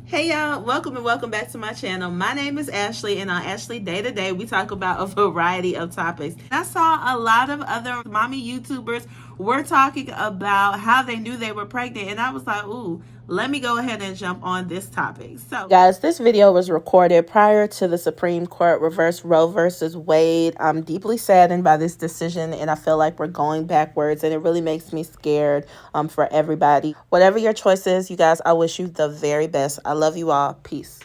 Hey y'all, welcome and welcome back to my channel. My name is Ashley, and on Ashley Day to Day we talk about a variety of topics. I saw a lot of other mommy YouTubers were talking about how they knew they were pregnant, and I was like, ooh, let me go ahead and jump on this topic. So guys, this video was recorded prior to the Supreme Court reverse Roe versus Wade. I'm deeply saddened by this decision, and I feel like we're going backwards, and it really makes me scared for everybody. Whatever your choice is, you guys, I wish you the very best. I love you all. Peace.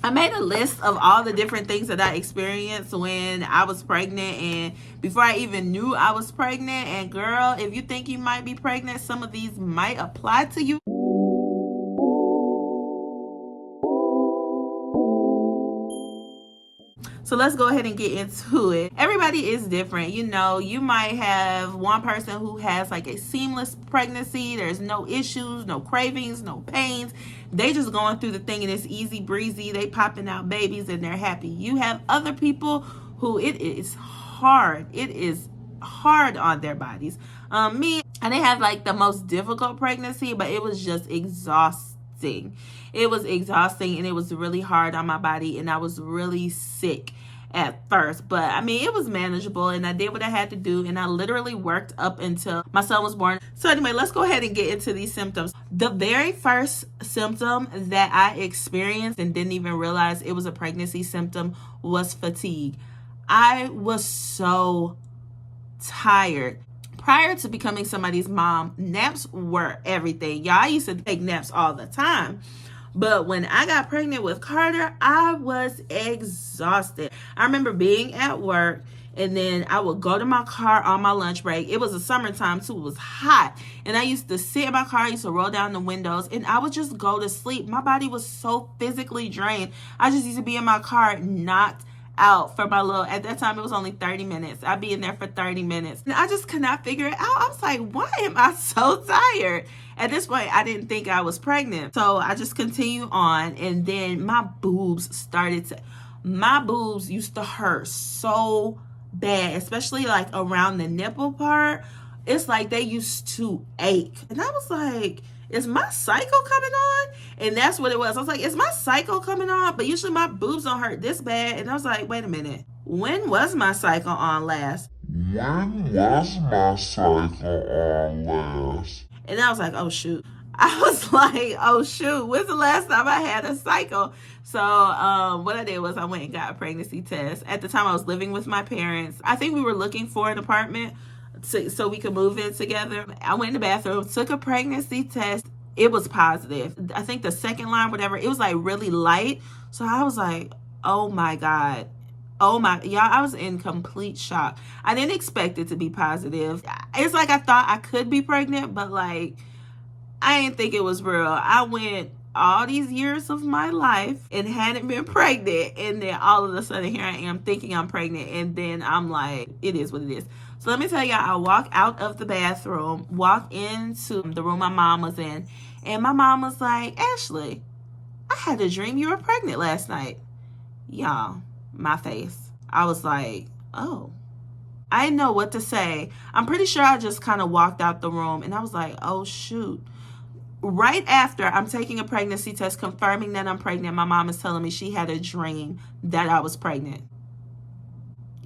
I made a list of all the different things that I experienced when I was pregnant and before I even knew I was pregnant. And girl, if you think you might be pregnant, some of these might apply to you. So let's go ahead and get into it. Everybody is different. You know, you might have one person who has like a seamless pregnancy. There's no issues, no cravings, no pains. They just going through the thing and it's easy breezy. They popping out babies and they're happy. You have other people who it is hard. It is hard on their bodies. Me, I didn't have like the most difficult pregnancy, but it was just exhausting. It was exhausting and it was really hard on my body, and I was really sick at first, but I mean, it was manageable and I did what I had to do, and I literally worked up until my son was born. So anyway, let's go ahead and get into these symptoms. The very first symptom that I experienced and didn't even realize it was a pregnancy symptom was fatigue. I was so tired. Prior to becoming somebody's mom, naps were everything. Y'all, I used to take naps all the time. But when I got pregnant with Carter, I was exhausted. I remember being at work, and then I would go to my car on my lunch break. It was the summertime too. It was hot. And I used to sit in my car. I used to roll down the windows, and I would just go to sleep. My body was so physically drained. I just used to be in my car knocked out for my little, at that time it was only 30 minutes. I'd be in there for 30 minutes. And I just could not figure it out. I was like, why am I so tired? At this point, I didn't think I was pregnant. So I just continued on, and then my boobs used to hurt so bad, especially like around the nipple part. It's like they used to ache. And I was like, is my cycle coming on? And that's what it was. I was like, is my cycle coming on? But usually my boobs don't hurt this bad. And I was like, wait a minute. When was my cycle on last? When was my cycle on last? And I was like, oh shoot. I was like, oh shoot, when's the last time I had a cycle? So what I did was I went and got a pregnancy test. At the time I was living with my parents. I think we were looking for an apartment so we could move in together. I went in the bathroom, took a pregnancy test. It was positive. I think the second line, whatever, it was like really light. So I was like, oh my God. Oh my, y'all, I was in complete shock. I didn't expect it to be positive. It's like I thought I could be pregnant, but like, I didn't think it was real. I went all these years of my life and hadn't been pregnant, and then all of a sudden here I am thinking I'm pregnant, and then I'm like, it is what it is. So let me tell y'all, I walk out of the bathroom, walk into the room my mom was in, and my mom was like, Ashley, I had a dream you were pregnant last night. Y'all, my face. I was like, oh. I didn't know what to say. I'm pretty sure I just kind of walked out the room, and I was like, oh shoot. Right after I'm taking a pregnancy test confirming that I'm pregnant, my mom is telling me she had a dream that I was pregnant.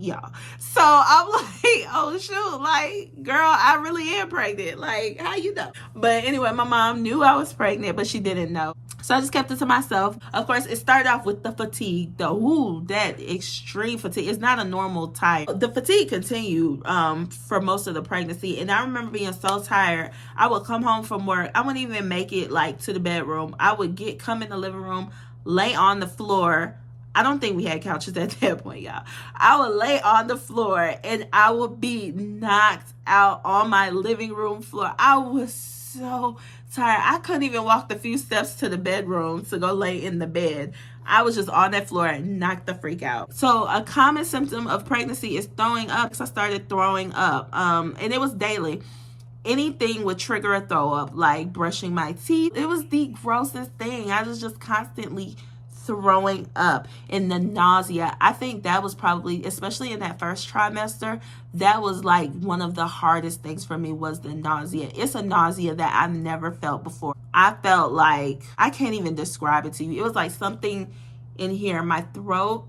Y'all. So I'm like, oh shoot, like, girl, I really am pregnant. Like, how you know? But anyway, my mom knew I was pregnant, but she didn't know. So I just kept it to myself. Of course, it started off with the fatigue. That extreme fatigue. It's not a normal type. The fatigue continued for most of the pregnancy. And I remember being so tired. I would come home from work. I wouldn't even make it like to the bedroom. I would come in the living room, lay on the floor. I don't think we had couches at that point, y'all. I would lay on the floor and I would be knocked out on my living room floor. I was so tired. I couldn't even walk the few steps to the bedroom to go lay in the bed. I was just on that floor and knocked the freak out. So a common symptom of pregnancy is throwing up. So I started throwing up, and it was daily. Anything would trigger a throw up, like brushing my teeth. It was the grossest thing. I was just constantly throwing up and the nausea. I think that was probably, especially in that first trimester, that was like one of the hardest things for me, was the nausea. It's a nausea that I've never felt before. I felt like, I can't even describe it to you. It was like something in here, my throat.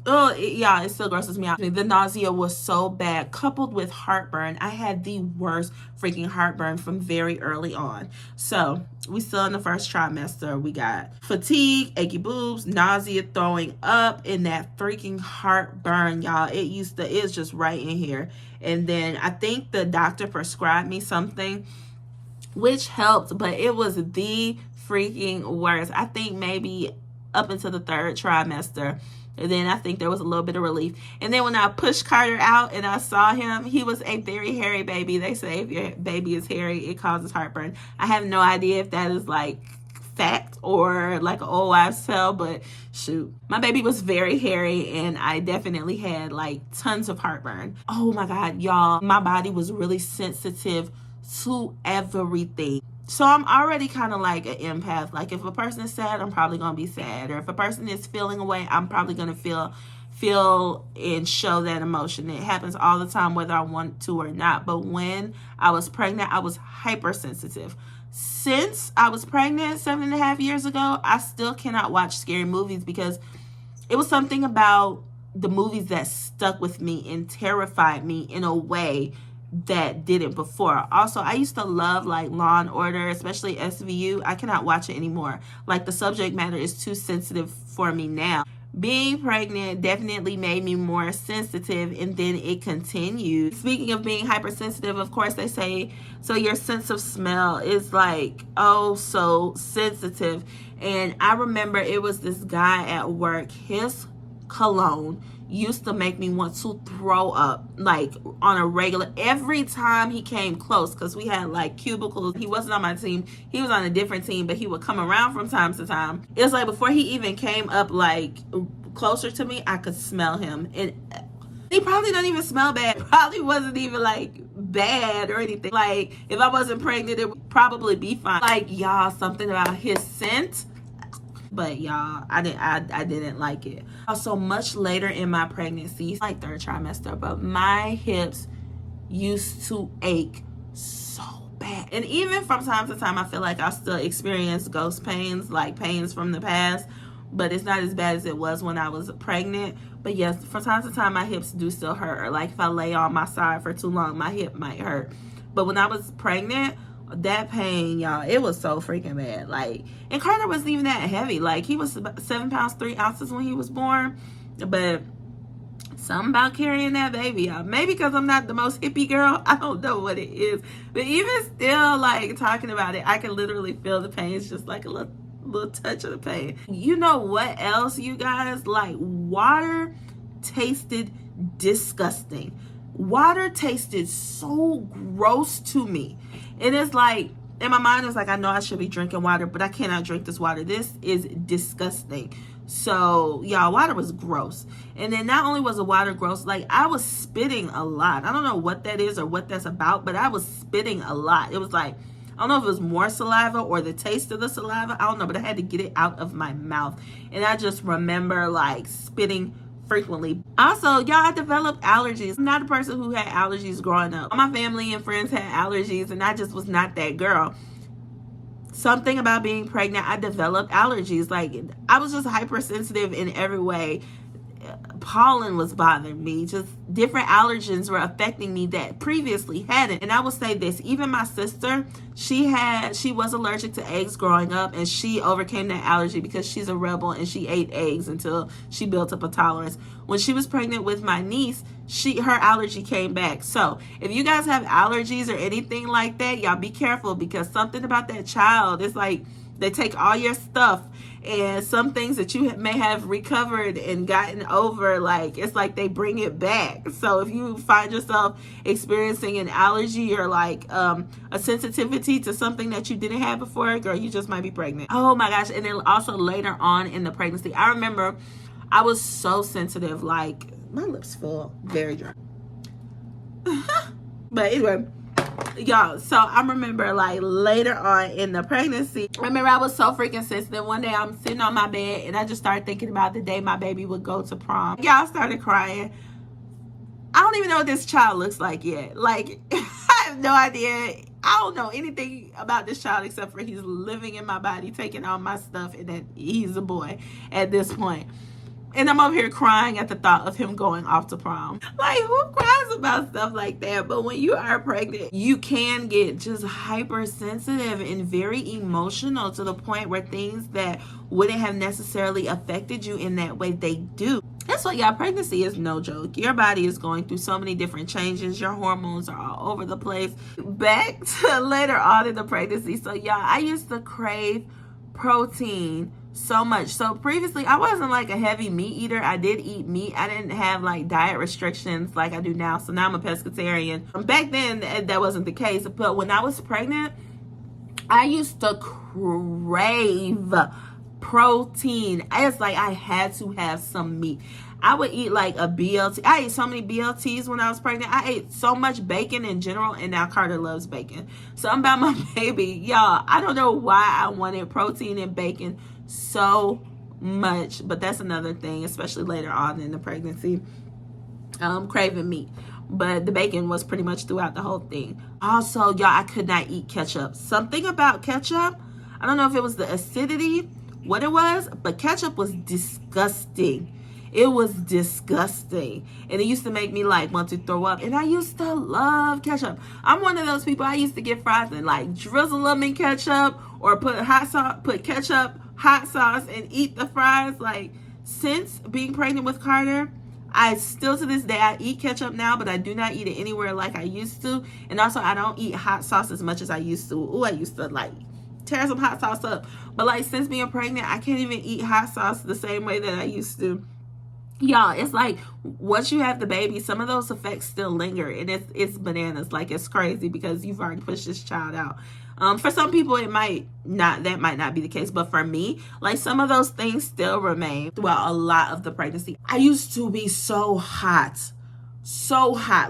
Oh, yeah, it still grosses me out. The nausea was so bad, coupled with heartburn. I had the worst freaking heartburn from very early on. So we still in the first trimester. We got fatigue, achy boobs, nausea, throwing up, and that freaking heartburn, y'all. It's just right in here. And then I think the doctor prescribed me something, which helped, but it was the freaking worst. I think maybe up until the third trimester. And then I think there was a little bit of relief. And then when I pushed Carter out and I saw him, he was a very hairy baby. They say if your baby is hairy, it causes heartburn. I have no idea if that is like fact or like an old wives' tale, but shoot. My baby was very hairy and I definitely had like tons of heartburn. Oh my God, y'all. My body was really sensitive to everything. So I'm already kind of like an empath. Like if a person is sad, I'm probably going to be sad. Or if a person is feeling away, I'm probably going to feel and show that emotion. It happens all the time, whether I want to or not. But when I was pregnant, I was hypersensitive. Since I was pregnant 7.5 years ago, I still cannot watch scary movies because it was something about the movies that stuck with me and terrified me in a way that didn't before. Also, I used to love like Law and Order, especially SVU. I cannot watch it anymore. Like the subject matter is too sensitive for me now. Being pregnant definitely made me more sensitive, and then it continued. Speaking of being hypersensitive, of course they say, so your sense of smell is like, oh, so sensitive. And I remember it was this guy at work, his cologne used to make me want to throw up like on a regular, every time he came close, because we had like cubicles. He wasn't on my team, he was on a different team, but he would come around from time to time. It was like before he even came up like closer to me, I could smell him, and he probably don't even smell bad. Probably wasn't even like bad or anything. Like if I wasn't pregnant, it would probably be fine. Like y'all, something about his scent. But y'all, I didn't like it. Also, much later in my pregnancy, like third trimester, but my hips used to ache so bad. And even from time to time, I feel like I still experience ghost pains, like pains from the past, but it's not as bad as it was when I was pregnant. But yes, from time to time, my hips do still hurt. Or like if I lay on my side for too long, my hip might hurt. But when I was pregnant, that pain, y'all, it was so freaking bad. Like, and Carter wasn't even that heavy. Like, he was about 7 pounds 3 ounces when he was born. But something about carrying that baby, y'all. Maybe because I'm not the most hippie girl, I don't know what it is. But even still, like, talking about it, I can literally feel the pain. It's just like a little touch of the pain. You know what else, you guys? Like, water tasted disgusting. Water tasted so gross to me. And it's like, in my mind, it's like, I know I should be drinking water, but I cannot drink this water. This is disgusting. So, y'all, water was gross. And then not only was the water gross, like, I was spitting a lot. I don't know what that is or what that's about, but I was spitting a lot. It was like, I don't know if it was more saliva or the taste of the saliva. I don't know, but I had to get it out of my mouth. And I just remember, like, spitting frequently. Also, y'all, I developed allergies. I'm not a person who had allergies growing up. All my family and friends had allergies, and I just was not that girl. Something about being pregnant, I developed allergies. Like, I was just hypersensitive in every way. Pollen was bothering me. Just different allergens were affecting me that previously hadn't. And I will say this, even my sister, she was allergic to eggs growing up, and she overcame that allergy because she's a rebel and she ate eggs until she built up a tolerance. When she was pregnant with my niece, her allergy came back. So if you guys have allergies or anything like that, y'all be careful, because something about that child, it's like they take all your stuff, and some things that you may have recovered and gotten over, like, it's like they bring it back. So if you find yourself experiencing an allergy or like a sensitivity to something that you didn't have before, girl, you just might be pregnant. Oh my gosh. And then also later on in the pregnancy, I remember I was so sensitive, like my lips feel very dry. But anyway, Y'all, so I remember like later on in the pregnancy, I remember I was so freaking sensitive. One day I'm sitting on my bed and I just started thinking about the day my baby would go to prom. Y'all, started crying. I don't even know what this child looks like yet. Like, I have no idea. I don't know anything about this child except for he's living in my body, taking all my stuff, and that he's a boy at this point. And I'm over here crying at the thought of him going off to prom. Like, who cries about stuff like that? But when you are pregnant, you can get just hypersensitive and very emotional to the point where things that wouldn't have necessarily affected you in that way, they do. That's why, y'all, pregnancy is no joke. Your body is going through so many different changes. Your hormones are all over the place. Back to later on in the pregnancy. So, y'all, I used to crave protein so much. So previously I wasn't like a heavy meat eater. I did eat meat. I didn't have like diet restrictions like I do now. So now I'm a pescatarian. Back then that wasn't the case. But when I was pregnant, I used to crave protein. It's like I had to have some meat. I would eat like a BLT. I ate so many BLTs when I was pregnant. I ate so much bacon in general, and now Carter loves bacon. So I'm about my baby. Y'all, I don't know why I wanted protein and bacon so much, but that's another thing, especially later on in the pregnancy. Craving meat. But the bacon was pretty much throughout the whole thing. Also, y'all, I could not eat ketchup. Something about ketchup, I don't know if it was the acidity, what it was, but ketchup was disgusting. It was disgusting. And it used to make me like want to throw up. And I used to love ketchup. I'm one of those people, I used to get fries and like drizzle them in ketchup or put hot sauce, put ketchup, hot sauce, and eat the fries. Like, since being pregnant with Carter, I still to this day, I eat ketchup now, but I do not eat it anywhere like I used to. And also I don't eat hot sauce as much as I used to. Ooh, I used to like tear some hot sauce up. But like since being pregnant, I can't even eat hot sauce the same way that I used to. Y'all, it's like once you have the baby, some of those effects still linger, and it's bananas. Like, it's crazy because you've already pushed this child out. For some people, that might not be the case, but for me, like, some of those things still remain throughout a lot of the pregnancy. I used to be so hot,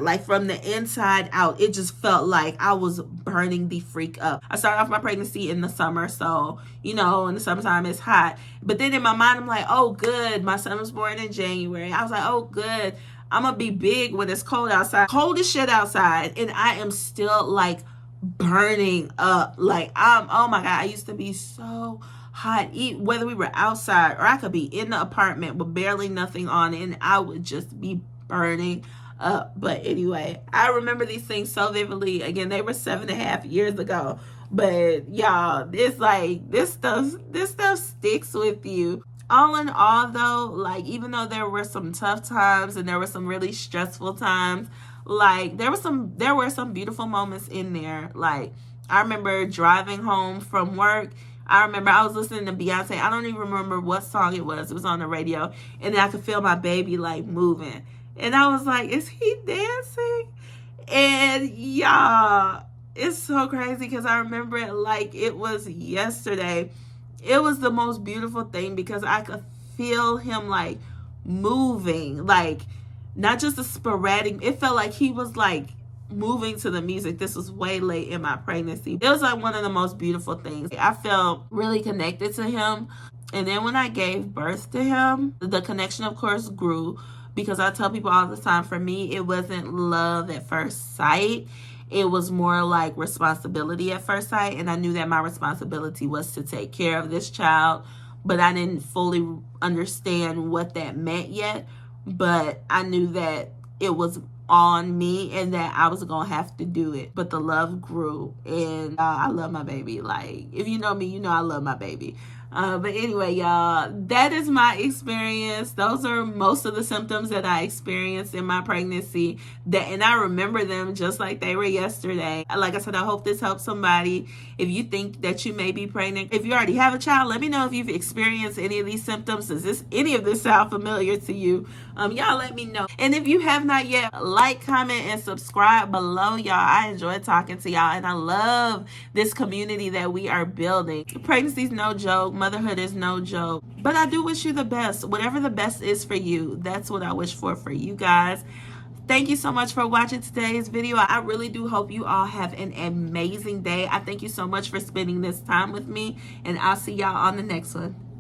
like from the inside out. It just felt like I was burning the freak up. I started off my pregnancy in the summer, so you know, in the summertime it's hot. But then in my mind, I'm like, oh good, my son was born in January. I was like, oh good, I'm gonna be big when it's cold outside. Cold as shit outside, and I am still like burning up. Like, oh my god, I used to be so hot, whether we were outside or I could be in the apartment with barely nothing on, and I would just be burning up. But anyway, I remember these things so vividly. Again, they were 7.5 years ago, but y'all, it's like this stuff sticks with you. All in all though, like, even though there were some tough times and there were some really stressful times, like there were some beautiful moments in there. Like, I remember driving home from work. I remember I was listening to Beyonce. I don't even remember what song it was. It was on the radio, and then I could feel my baby like moving. And I was like, is he dancing? And y'all, it's so crazy because I remember it like it was yesterday. It was the most beautiful thing because I could feel him like moving, like not just a sporadic. It felt like he was like moving to the music. This was way late in my pregnancy. It was like one of the most beautiful things. I felt really connected to him. And then when I gave birth to him, the connection of course grew. Because I tell people all the time, for me, it wasn't love at first sight. It was more like responsibility at first sight. And I knew that my responsibility was to take care of this child. But I didn't fully understand what that meant yet. But I knew that it was on me and that I was going to have to do it. But the love grew. And I love my baby. Like, if you know me, you know I love my baby. But anyway, y'all, that is my experience. Those are most of the symptoms that I experienced in my pregnancy. And I remember them just like they were yesterday. Like I said, I hope this helps somebody. If you think that you may be pregnant, if you already have a child, let me know if you've experienced any of these symptoms. Does any of this sound familiar to you? Y'all let me know. And if you have not yet, like, comment, and subscribe below, y'all. I enjoy talking to y'all, and I love this community that we are building. Pregnancy is no joke. Motherhood is no joke. But I do wish you the best. Whatever the best is for you, that's what I wish for you guys. Thank you so much for watching today's video. I really do hope you all have an amazing day. I thank you so much for spending this time with me, and I'll see y'all on the next one.